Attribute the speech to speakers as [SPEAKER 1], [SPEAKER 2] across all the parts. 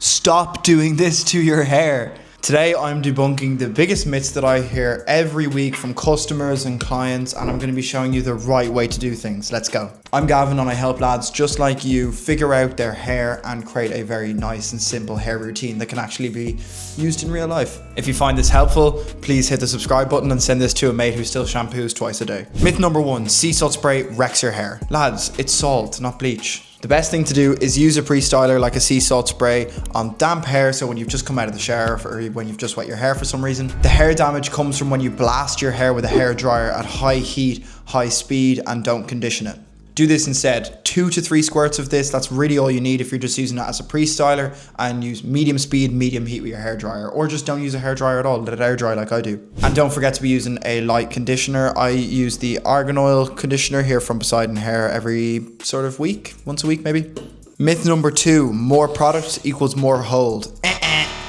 [SPEAKER 1] Stop doing this to your hair. Today I'm debunking the biggest myths that I hear every week from customers and clients, and I'm going to be showing you the right way to do things. Let's go. I'm Gavin and I help lads just like you figure out their hair and create a very nice and simple hair routine that can actually be used in real life. If you find this helpful, please hit the subscribe button and send this to a mate who still shampoos twice a day. Myth number 1, sea salt spray wrecks your hair. Lads, it's salt, not bleach. The best thing to do is use a pre-styler like a sea salt spray on damp hair, so when you've just come out of the shower or when you've just wet your hair for some reason. The hair damage comes from when you blast your hair with a hair dryer at high heat, high speed, and don't condition it. Do this instead. 2 to 3 squirts of this, that's really all you need if you're just using it as a pre-styler, and use medium speed, medium heat with your hair dryer, or just don't use a hair dryer at all, let it air dry like I do. And don't forget to be using a light conditioner. I use the argan oil conditioner here from Poseidon Hair every sort of week, once a week maybe. Myth number 2, more product equals more hold.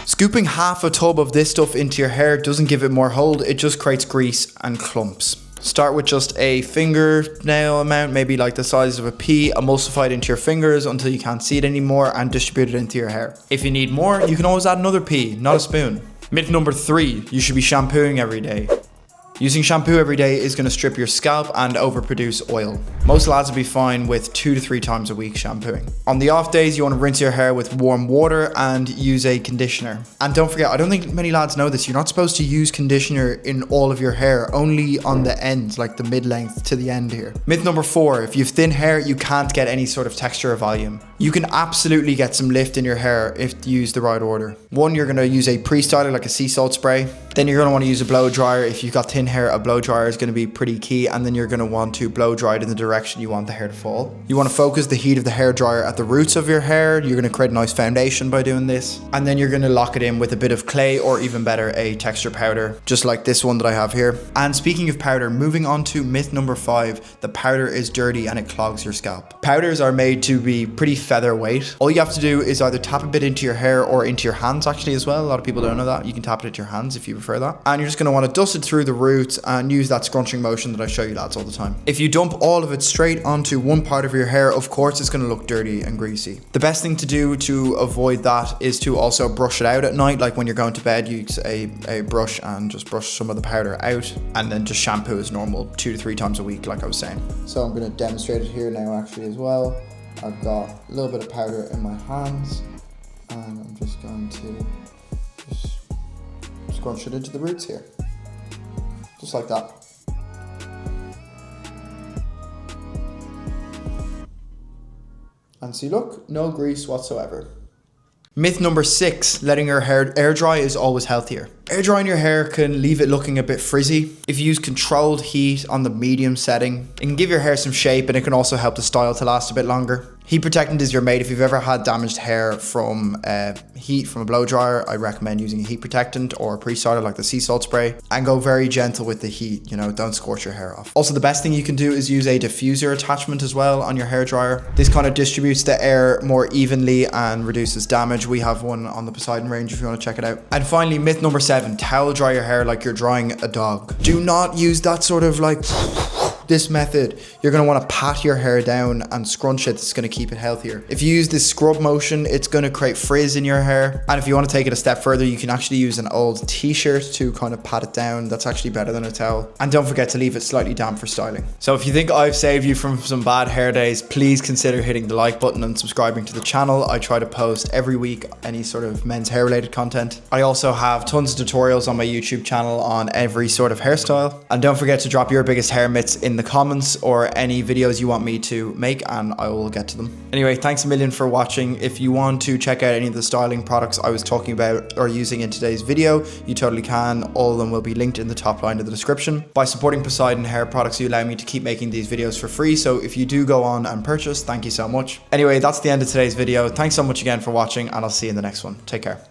[SPEAKER 1] Scooping half a tub of this stuff into your hair doesn't give it more hold, it just creates grease and clumps. Start with just a fingernail amount, maybe like the size of a pea, emulsify it into your fingers until you can't see it anymore and distribute it into your hair. If you need more, you can always add another pea, not a spoon. Myth number 3, you should be shampooing every day. Using shampoo every day is going to strip your scalp and overproduce oil. Most lads will be fine with 2 to 3 times a week shampooing. On the off days, you want to rinse your hair with warm water and use a conditioner. And don't forget, I don't think many lads know this, you're not supposed to use conditioner in all of your hair, only on the ends, like the mid-length to the end here. Myth number 4, if you have thin hair, you can't get any sort of texture or volume. You can absolutely get some lift in your hair if you use the right order. 1, you're going to use a pre-styler like a sea salt spray. Then you're going to want to use a blow dryer. If you've got thin hair, a blow dryer is going to be pretty key, and then you're going to want to blow dry it in the direction you want the hair to fall. You want to focus the heat of the hair dryer at the roots of your hair. You're going to create a nice foundation by doing this, and then you're going to lock it in with a bit of clay, or even better, a texture powder, just like this one that I have here. And speaking of powder, moving on to myth number 5, the powder is dirty and it clogs your scalp. Powders are made to be pretty featherweight. All you have to do is either tap a bit into your hair or into your hands actually as well. A lot of people don't know that. You can tap it into your hands if you prefer that. And you're just going to want to dust it through the roots and use that scrunching motion that I show you lads all the time. If you dump all of it straight onto one part of your hair, of course it's going to look dirty and greasy. The best thing to do to avoid that is to also brush it out at night. Like when you're going to bed, you use a brush and just brush some of the powder out, and then just shampoo as normal 2 to 3 times a week like I was saying. So I'm going to demonstrate it here now actually as well. I've got a little bit of powder in my hands and I'm just going to just scrunch it into the roots here. Just like that. And see, look, no grease whatsoever. Myth number 6, letting your hair air dry is always healthier. Air drying your hair can leave it looking a bit frizzy. If you use controlled heat on the medium setting, it can give your hair some shape, and it can also help the style to last a bit longer. Heat protectant is your mate. If you've ever had damaged hair from heat from a blow dryer, I recommend using a heat protectant or a pre-styler like the sea salt spray, and go very gentle with the heat, you know, don't scorch your hair off. Also, the best thing you can do is use a diffuser attachment as well on your hair dryer. This kind of distributes the air more evenly and reduces damage. We have one on the Poseidon range if you want to check it out. And finally, myth number 7, towel dry your hair like you're drying a dog. Do not use that sort of like this method. You're going to want to pat your hair down and scrunch it. It's going to keep it healthier. If you use this scrub motion, it's going to create frizz in your hair. And if you want to take it a step further, you can actually use an old t-shirt to kind of pat it down. That's actually better than a towel. And don't forget to leave it slightly damp for styling. So if you think I've saved you from some bad hair days, please consider hitting the like button and subscribing to the channel. I try to post every week any sort of men's hair related content. I also have tons of tutorials on my YouTube channel on every sort of hairstyle. And don't forget to drop your biggest hair myths in the comments or any videos you want me to make, and I will get to them. Anyway, thanks a million for watching. If you want to check out any of the styling products I was talking about or using in today's video, you totally can. All of them will be linked in the top line of the description. By supporting Poseidon Hair Products, you allow me to keep making these videos for free, so if you do go on and purchase, thank you so much. Anyway, that's the end of today's video. Thanks so much again for watching, and I'll see you in the next one. Take care.